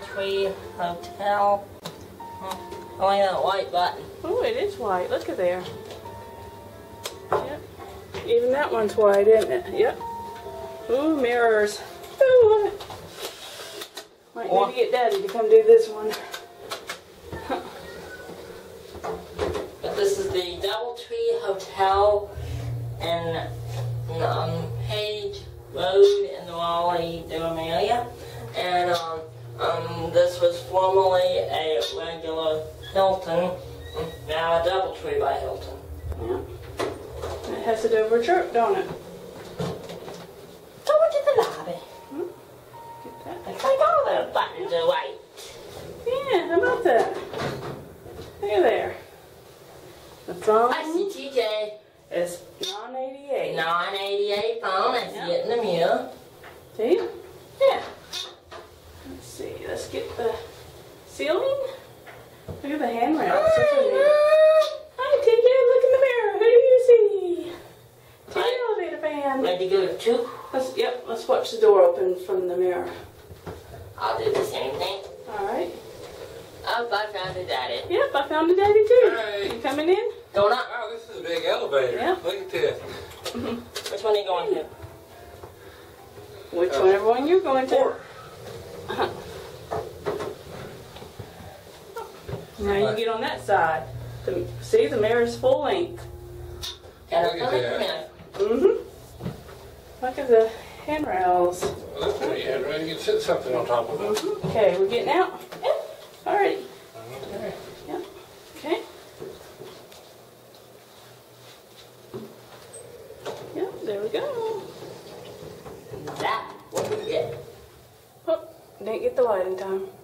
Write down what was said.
Doubletree Hotel. Only that white button. Oh, it is white. Look at there. Yep. Even that one's white, isn't it? Yep. Ooh, mirrors. Ooh. Might need to get Daddy to come do this one. But this is the Doubletree Hotel in Page Road in the Raleigh-Durham area. And this was formerly a regular Hilton, now a Doubletree by Hilton. Yeah. It has a Dover chirp, don't it? Go into the lobby. Get that. Looks like all the buttons are white. Yeah, how about that? Look at there. The phone I see TJ. is 988. 988 phone. I see it in the mirror. See? Yeah. Let's see. Let's get the ceiling. Look at the handrails. Hi, TJ. Look in the mirror. Who do you see? TJElevatorfan. Ready to go to 2? Let's watch the door open from the mirror. I'll do the same thing. Alright. Oh, I found it, Daddy. Yep, I found a Daddy too. Hey. You coming in? Going up. Wow, this is a big elevator. Yeah. Look at this. Which one are you going to? Whichever one you're going to. 4. Now you get on that side. See, the mirror's full length. Got Look a at phone that. minute. Look at the handrails. Well, that's pretty interesting. You can sit something on top of it. Okay, we're getting out? Yep. Alright. Okay. Yep. Okay. Yep, there we go. That, what we get? Oh, didn't get the light in time.